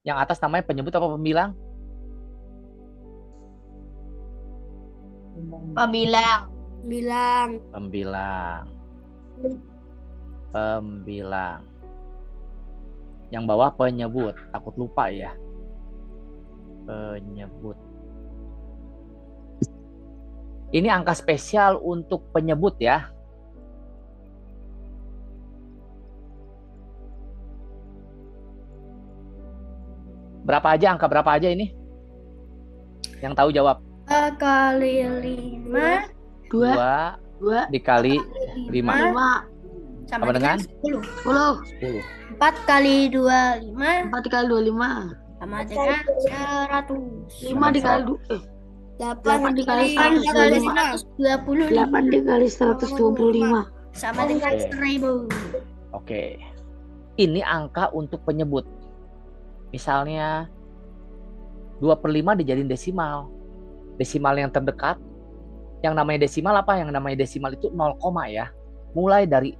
Yang atas namanya penyebut apa pembilang? Pembilang. Bilang. Pembilang. Pembilang. Yang bawah penyebut. Takut lupa ya. Penyebut. Ini angka spesial untuk penyebut ya. Berapa aja, angka berapa aja ini? Yang tahu jawab. 2 kali 5. 2 dikali 5. 5. Sama dengan 10. 10. 4 kali 2, 5. 4 dikali 2, 5. Sama dengan 100. 5 dikali 8 dikali 125. 8 dikali 125. Sama dengan 1000. Oke. Ini angka untuk penyebut. Misalnya 2/5 dijadiin desimal. Desimal yang terdekat. Yang namanya desimal apa? Yang namanya desimal itu 0, ya. Mulai dari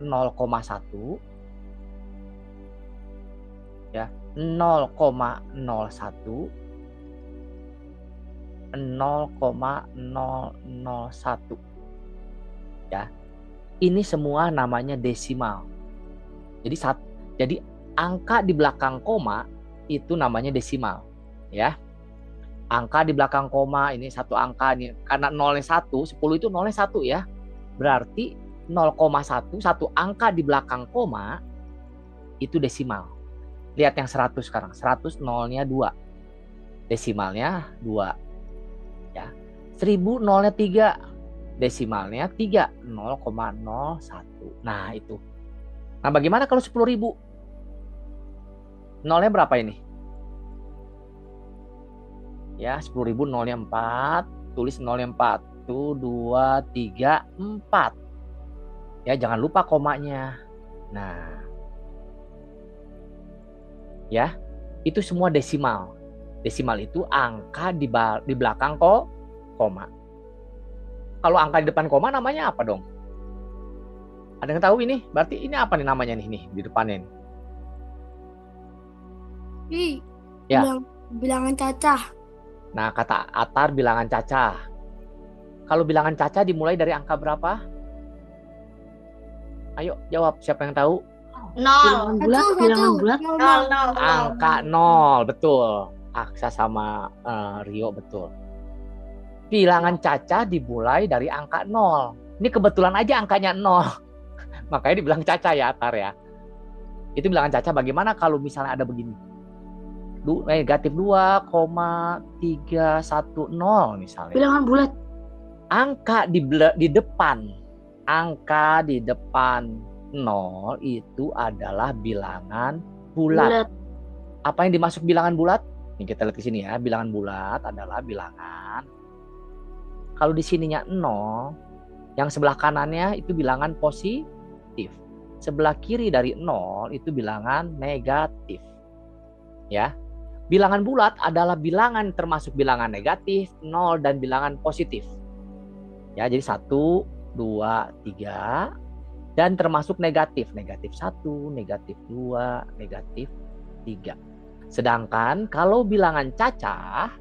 0,1 ya, 0,01, 0,001 ya. Ini semua namanya desimal. Jadi angka di belakang koma itu namanya desimal ya. Angka di belakang koma ini satu angka nih, karena 0-nya 1, 10 itu 0-nya 1 ya. Berarti 0,1, satu angka di belakang koma itu desimal. Lihat yang 100 sekarang. 100 0-nya 2. Desimalnya 2. Ya. 1000 0-nya 3. Desimalnya 3. 0,01. Nah, itu. Nah, bagaimana kalau 10.000? 0-nya berapa ini? Ya, 10.000 0-nya 4. Tulis 0-nya 4. 1, 2, 3, 4. Ya, jangan lupa komanya. Nah. Ya, itu semua desimal. Desimal itu angka di belakang koma. Kalau angka di depan koma namanya apa dong? Ada yang tahu ini? Berarti ini apa nih namanya nih di depannya nih? Ya. Bilangan cacah. Nah, kata Atar bilangan cacah. Kalau bilangan cacah dimulai dari angka berapa? Ayo jawab, siapa yang tahu? 0. Bilangan bulat. 0. Angka 0, betul. Aksa sama Rio betul. Bilangan cacah dimulai dari angka 0. Ini kebetulan aja angkanya 0. Makanya dibilang cacah ya, Atar ya. Itu bilangan cacah. Bagaimana kalau misalnya ada begini? Negatif 2,310 misalnya. Bilangan bulat. Angka di depan 0 itu adalah bilangan bulat. Apa yang dimasuk bilangan bulat? Ini kita lihat di sini ya. Bilangan bulat adalah bilangan. Kalau di sininya 0, yang sebelah kanannya itu bilangan positif. Sebelah kiri dari 0 itu bilangan negatif. Ya. Bilangan bulat adalah bilangan termasuk bilangan negatif, 0 dan bilangan positif. Ya, jadi 1, 2, 3 dan termasuk negatif. Negatif 1, negatif 2, negatif 3. Sedangkan kalau bilangan cacah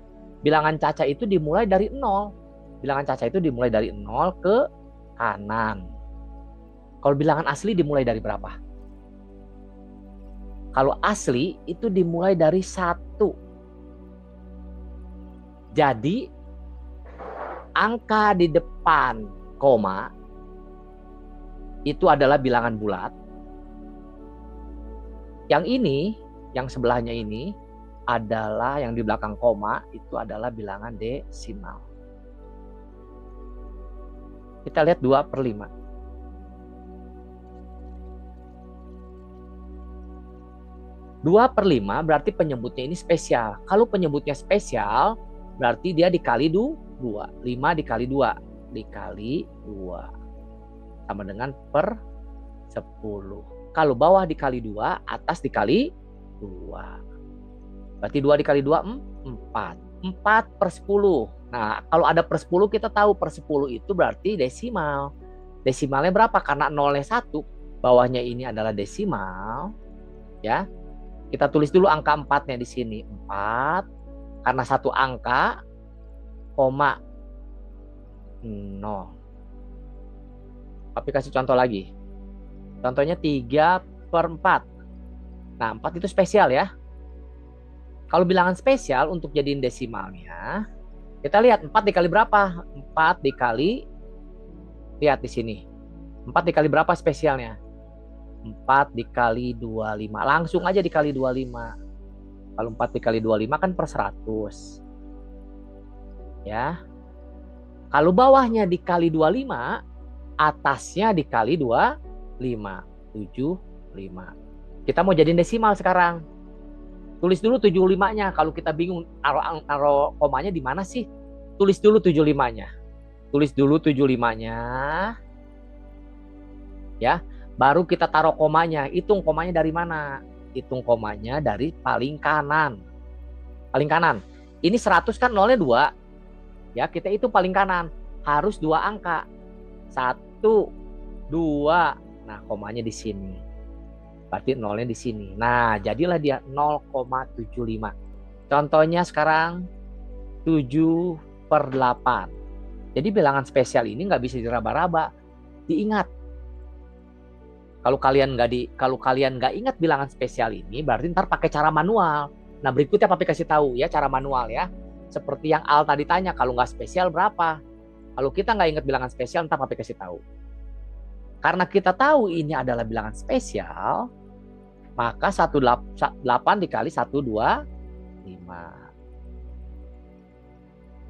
itu dimulai dari 0. Bilangan cacah itu dimulai dari 0 ke kanan. Kalau bilangan asli dimulai dari berapa? Kalau asli itu dimulai dari 1. Jadi angka di depan koma itu adalah bilangan bulat. Yang ini, yang sebelahnya ini adalah yang di belakang koma itu adalah bilangan desimal. Kita lihat 2/5. 2/5 berarti penyebutnya ini spesial. Kalau penyebutnya spesial, berarti dia dikali 2. 5 dikali 2. Dikali 2. Sama dengan per 10. Kalau bawah dikali 2, atas dikali 2. Berarti 2 dikali 2, 4. 4/10. Nah, kalau ada per 10, kita tahu per 10 itu berarti desimal. Desimalnya berapa? Karena 0-nya 1. Bawahnya ini adalah desimal. Ya. Kita tulis dulu angka 4-nya di sini. 4 karena satu angka koma 0. Tapi kasih contoh lagi. Contohnya 3/4. Nah, 4 itu spesial ya. Kalau bilangan spesial untuk jadiin desimalnya, kita lihat 4 dikali berapa? 4 dikali, lihat di sini. 4 dikali berapa spesialnya? 4 dikali 25. Langsung aja dikali 25. Kalau 4 dikali 25 kan per 100. Ya. Kalau bawahnya dikali 25, atasnya dikali 25. 75. Kita mau jadiin desimal sekarang. Tulis dulu 75-nya. Kalau kita bingung naruh komanya di mana sih? Tulis dulu 75-nya. Tulis dulu 75-nya. Ya, baru kita taruh komanya. Hitung komanya dari mana? Hitung komanya dari paling kanan. Paling kanan. Ini 100 kan nolnya 2. Ya, kita hitung paling kanan. Harus 2 angka. 1, 2. Nah, komanya di sini. Berarti nolnya di sini. Nah, jadilah dia 0,75. Contohnya sekarang 7/8. Jadi bilangan spesial ini nggak bisa diraba-raba. Diingat. Kalau kalian nggak ingat bilangan spesial ini, berarti ntar pakai cara manual. Nah, berikutnya Papi kasih tahu ya cara manual ya. Seperti yang Al tadi tanya, kalau nggak spesial berapa? Kalau kita nggak ingat bilangan spesial, ntar Papi kasih tahu. Karena kita tahu ini adalah bilangan spesial, maka 8 dikali 125.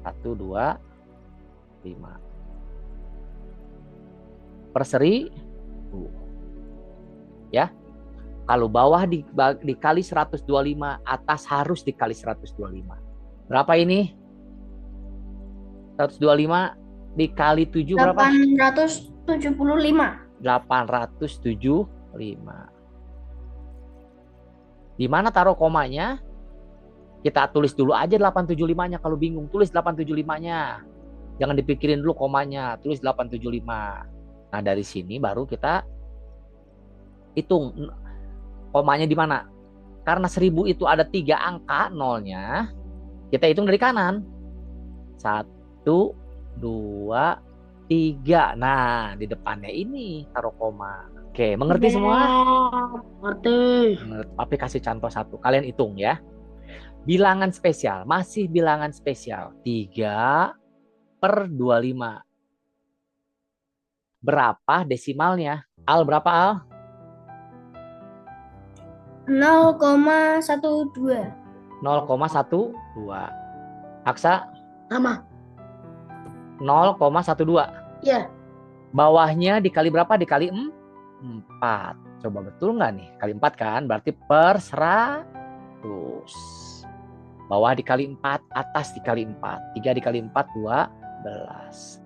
125 per 1000. Ya. Kalau bawah dikali 125, atas harus dikali 125. Berapa ini? 125 dikali 7 berapa? 875. 875. Di mana taruh komanya? Kita tulis dulu aja 875-nya. Kalau bingung, tulis 875-nya. Jangan dipikirin dulu komanya. Tulis 875. Nah, dari sini baru kita hitung komanya di mana. Karena 1000 itu ada 3 angka nolnya. Kita hitung dari kanan. 1, 2, 3. Nah, di depannya ini taruh koma. Oke, mengerti semua? Ngerti. Papi kasih contoh 1. Kalian hitung ya. Bilangan spesial. Masih bilangan spesial. 3/25. Berapa desimalnya? Al, berapa Al? 0,12. 0,12. Aksa? Sama. 0,12. Iya. Bawahnya dikali berapa? Dikali 4. Coba betul nggak nih? Kali 4 kan? Berarti per 100. Bawah dikali 4, atas dikali 4. 3 dikali 4, 12.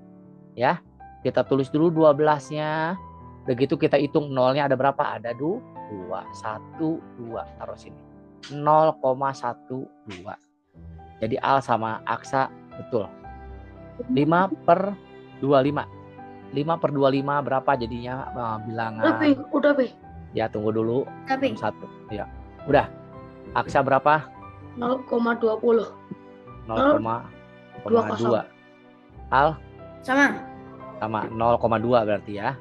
Ya. Kita tulis dulu 12-nya. Begitu kita hitung nolnya ada berapa? Ada 2. 1, 2. Taruh sini. 0,12. Jadi Al sama Aksa betul. 5/25. 5/25 berapa jadinya bilangan? Udah, Pi. Ya, tunggu dulu. Tapi 1. Ya. Udah. Aksa berapa? 0,20. 0,2. Al? sama. Sama 0,2 berarti ya.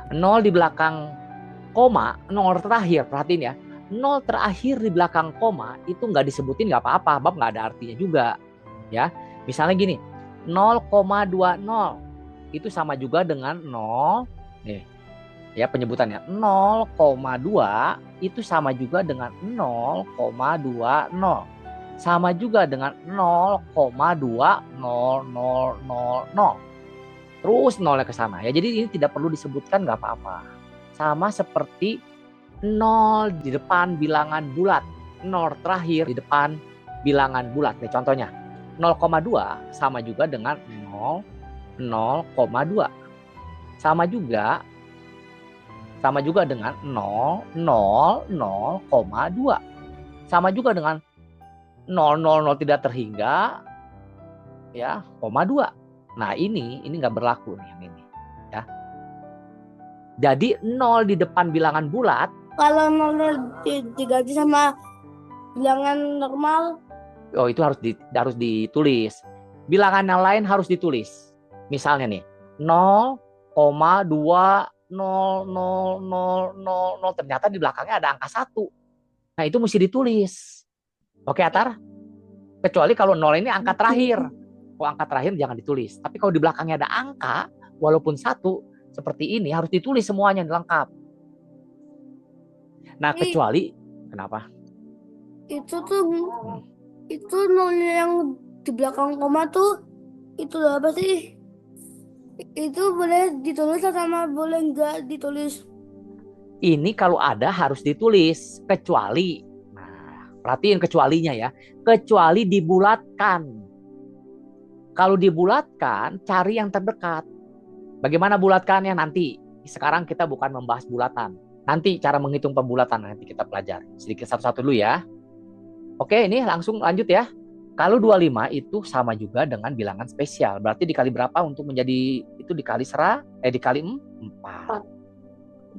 0 di belakang koma, 0 terakhir. Perhatiin ya. 0 terakhir di belakang koma itu nggak disebutin nggak apa-apa. Bab nggak ada artinya juga. Ya. Misalnya gini. 0,20. Itu sama juga dengan 0. Nih. Ya, penyebutannya 0,2 itu sama juga dengan 0,20. Sama juga dengan 0,20000. Terus nolnya ke sana ya. Jadi ini tidak perlu disebutkan nggak apa-apa. Sama seperti 0 di depan bilangan bulat. 0 terakhir di depan bilangan bulat. Nih contohnya. 0,2 sama juga dengan 0,2. Sama juga dengan 0,0,2. Sama juga dengan 0,00 tidak terhingga ya, 0,2. Nah, ini nggak berlaku nih yang ini ya. Jadi 0 di depan bilangan bulat kalau nolnya diganti sama bilangan normal. Oh, itu harus ditulis. Bilangan yang lain harus ditulis. Misalnya nih, 0,2000000 ternyata di belakangnya ada angka 1. Nah, itu mesti ditulis. Oke, Atar? Kecuali kalau 0 ini angka terakhir. Kalau angka terakhir jangan ditulis. Tapi kalau di belakangnya ada angka, walaupun 1, seperti ini harus ditulis semuanya lengkap. Nah, kecuali kenapa? Itu nolnya yang di belakang koma tuh itu apa sih? Itu boleh ditulis sama boleh nggak ditulis? Ini kalau ada harus ditulis, kecuali. Nah, perhatiin kecualinya ya. Kecuali dibulatkan. Kalau dibulatkan, cari yang terdekat. Bagaimana bulatkannya nanti? Sekarang kita bukan membahas bulatan. Nanti cara menghitung pembulatan nanti kita pelajari. Sedikit satu-satu dulu ya. Oke, ini langsung lanjut ya. Kalau 25 itu sama juga dengan bilangan spesial. Berarti dikali berapa untuk menjadi itu dikali dikali 4.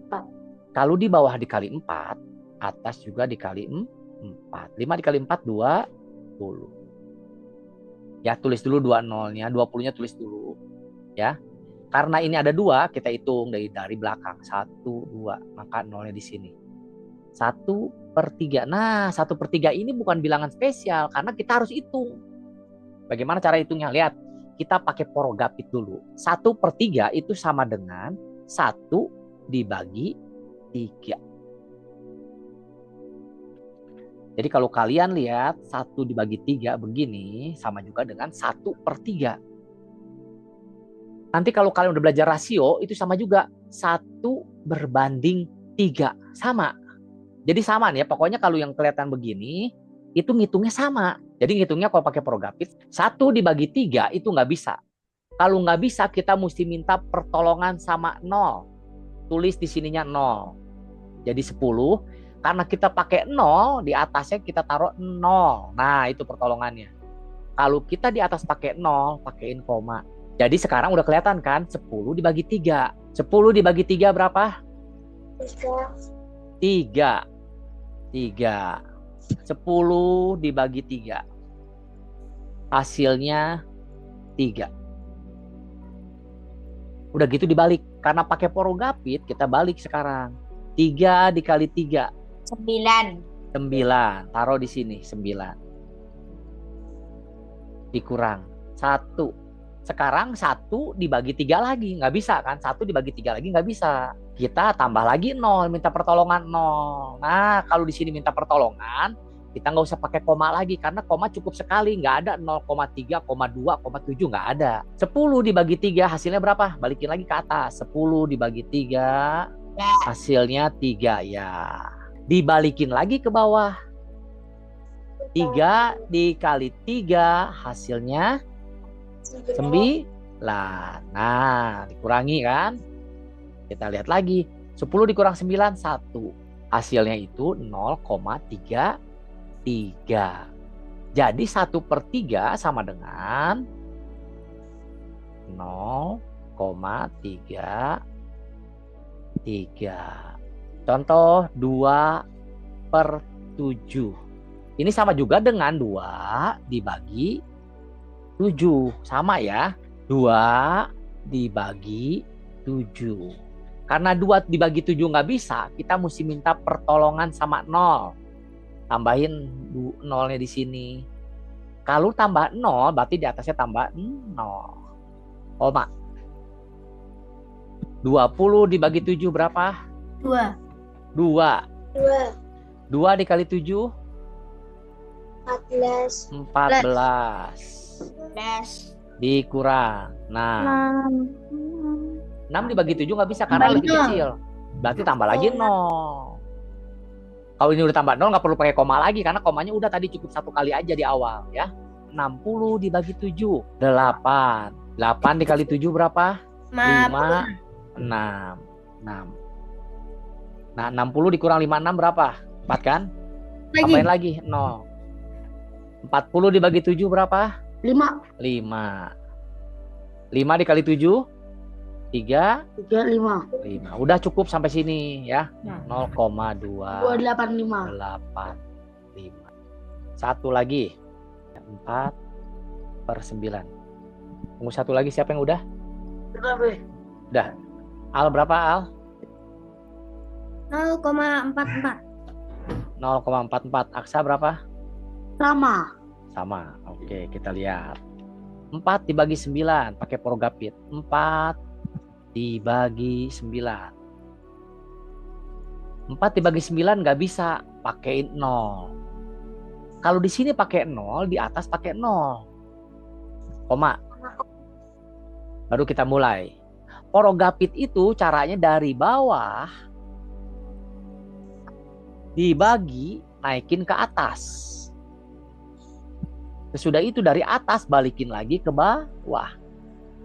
4. Kalau di bawah dikali 4, atas juga dikali 4. 5 dikali 4, 20. Ya, tulis dulu 20-nya, 20-nya tulis dulu. Ya. Karena ini ada 2, kita hitung dari belakang. 1, 2, maka 0-nya di sini. 1/3. Nah, 1/3 ini bukan bilangan spesial karena kita harus hitung. Bagaimana cara hitungnya? Lihat, kita pakai porogapit dulu. 1/3 itu sama dengan 1 dibagi 3. Jadi kalau kalian lihat 1 dibagi 3 begini sama juga dengan 1/3. Nanti kalau kalian udah belajar rasio itu sama juga 1/3. Sama. Jadi sama nih ya, pokoknya kalau yang kelihatan begini itu ngitungnya sama. Jadi ngitungnya kalau pakai porogapit 1 dibagi 3 itu nggak bisa. Kalau nggak bisa kita mesti minta pertolongan sama 0. Tulis di sininya 0. Jadi 10. Karena kita pakai 0, di atasnya kita taruh 0. Nah, itu pertolongannya. Kalau kita di atas pakai 0, pakein koma. Jadi sekarang udah kelihatan kan? 10 dibagi 3. 10 dibagi 3 berapa? 3. 10 dibagi 3. Hasilnya 3. Udah gitu dibalik. Karena pakai porogapit, kita balik sekarang. 3 dikali 3. 9. Taruh di sini 9. Dikurang 1. Sekarang 1 dibagi 3 lagi. Nggak bisa kan? 1 dibagi 3 lagi nggak bisa. Kita tambah lagi 0. Minta pertolongan 0. Nah, kalau di sini minta pertolongan, kita nggak usah pakai koma lagi. Karena koma cukup sekali. Nggak ada 0,3, 0,2, 0,7. Nggak ada. 10 dibagi 3 hasilnya berapa? Balikin lagi ke atas. 10 dibagi 3 hasilnya 3 ya. Dibalikin lagi ke bawah. 3 dikali 3 hasilnya 9. Nah, dikurangi kan? Kita lihat lagi. 10 dikurang 9, 1. Hasilnya itu 0,33. Jadi 1/3 sama dengan 0,33. Contoh 2/7. Ini sama juga dengan 2 dibagi 7. Sama ya. 2 dibagi 7. Karena 2 dibagi 7 nggak bisa, kita mesti minta pertolongan sama 0. Tambahin 0-nya di sini. Kalau tambah 0, berarti di atasnya tambah 0. Koma. 20 dibagi 7 berapa? 2. 2 dikali 7? 14. Dikurang. Nah, 6 dibagi 7 nggak bisa karena lebih kecil. Berarti tambah lagi 0. Kalau ini udah tambah 0 nggak perlu pakai koma lagi karena komanya udah tadi cukup 1 kali aja di awal ya. 60 dibagi 7, 8. 8 dikali 7 berapa? 5, 6. Nah, 60 dikurang 56 berapa? 4 kan? Tambahin lagi 0. 40 dibagi 7 berapa? 5. 5. 5 dikali 7? 3, 35. 5. Udah cukup sampai sini ya. Nah. 0,285. 285. Satu lagi. 4/9. Tunggu satu lagi, siapa yang udah? Berapa? Udah. Al berapa, Al? 0,44. 0,44. Aksa berapa? Sama. Sama. Oke, kita lihat. 4 dibagi 9 pakai Porogapit. 4 dibagi 9. 4 dibagi 9 nggak bisa, pakein 0. Kalau di sini pakai 0, di atas pakai 0. Koma. Baru kita mulai. Porogapit itu caranya dari bawah dibagi, naikin ke atas. Sesudah itu dari atas balikin lagi ke bawah.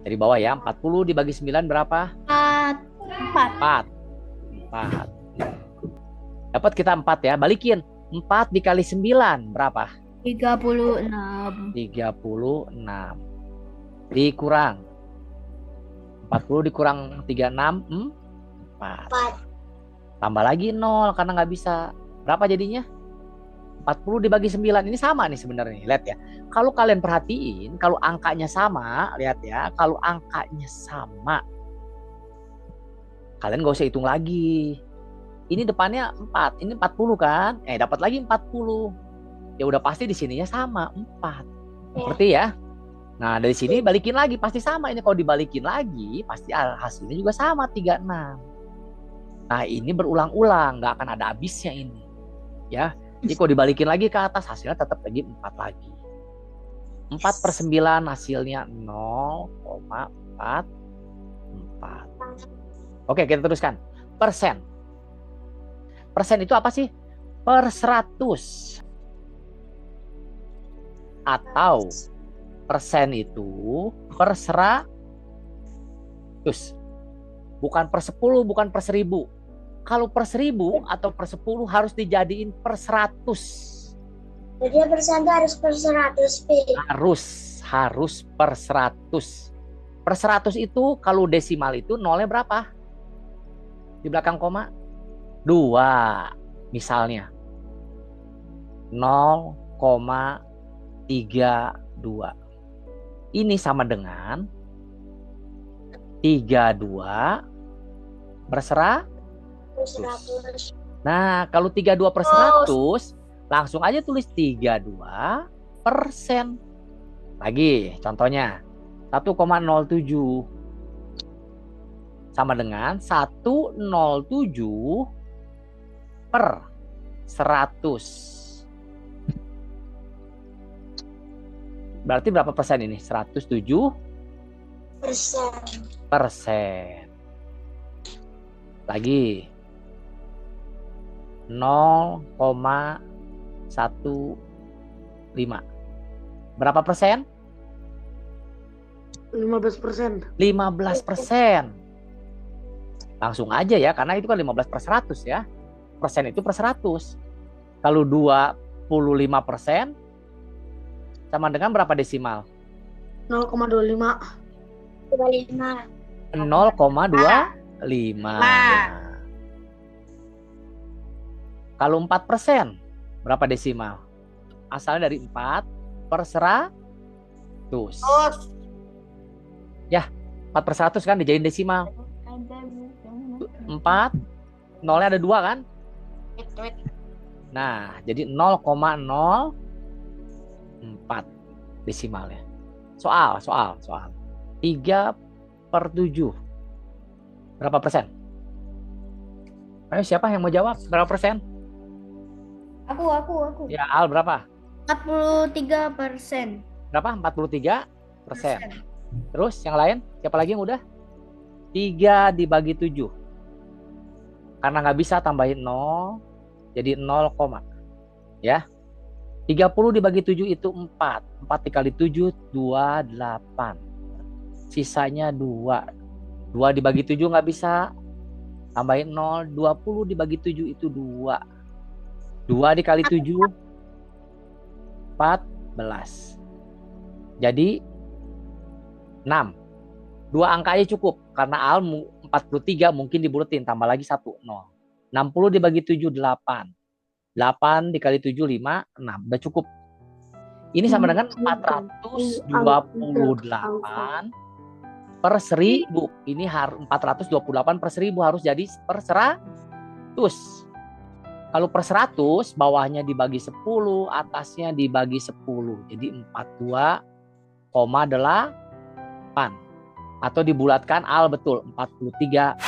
Dari bawah ya, 40 dibagi 9 berapa? 4. Dapat kita 4 ya, balikin. 4 dikali 9 berapa? 36. 36. Dikurang 40 dikurang 36, 4. Tambah lagi 0 karena nggak bisa. Berapa jadinya? 40 dibagi 9. Ini sama nih sebenarnya. Lihat ya. Kalau kalian perhatiin, kalau angkanya sama, lihat ya. Kalau angkanya sama, kalian nggak usah hitung lagi. Ini depannya 4, ini 40 kan? Dapat lagi 40. Ya udah pasti di sininya sama, 4. Seperti ya. Nah, dari sini balikin lagi pasti sama. Ini kalau dibalikin lagi pasti hasilnya juga sama, 36. Nah, ini berulang-ulang, nggak akan ada habisnya ini. Ya. Jadi kalau dibalikin lagi ke atas hasilnya tetap lagi 4 lagi. 4/9 hasilnya 0,44. Oke, kita teruskan. Persen. Persen itu apa sih? Per 100. Atau persen itu per 100. Bukan per 10, bukan per 1000. Kalau per 1000 atau per 10 harus dijadiin per 100. Jadi persen itu harus per 100, Pi. Harus per 100. Per 100 itu kalau desimal itu nolnya berapa? Di belakang koma? 2. Misalnya 0,32. Ini sama dengan 32 per 100. Nah, kalau 32 per 100, langsung aja tulis 32%. Lagi, contohnya 1,07 sama dengan 107 per 100. Berarti berapa persen ini? 107 persen. Lagi 0,15. Berapa persen? 15%. 15%. Langsung aja ya, karena itu kan 15 per 100 ya. Persen itu per 100. Kalau 25% sama dengan berapa desimal? 0,25. 0,25. Kalau 4%, berapa desimal? Asalnya dari 4 per 100. Ya, 4 per 100 kan dijadiin desimal. 4, nolnya ada 2 kan? Nah, jadi 0,04 desimalnya. Soal. 3/7. Berapa persen? Ayo, siapa yang mau jawab? Berapa persen? Aku. Ya, Al berapa? 43%. Berapa? 43%. Terus yang lain? Siapa lagi yang udah? 3 dibagi 7. Karena nggak bisa tambahin 0, jadi 0, ya. 30 dibagi 7 itu 4. 4 dikali 7, 28. Sisanya 2. 2 dibagi 7 nggak bisa. Tambahin 0. 20 dibagi 7 itu 2. 2 dikali 7, 14. Jadi 6. 2 angka aja cukup. Karena Al 43 mungkin dibulatin. Tambah lagi 1, 0. 60 dibagi 7, 8. 8 dikali 7, 5, 6. Udah cukup. Ini sama dengan 428 per 1000. Ini 428 per 1000 harus jadi per 100. Kalau per 100, bawahnya dibagi 10, atasnya dibagi 10. Jadi 42,8. Atau dibulatkan Al betul 43%.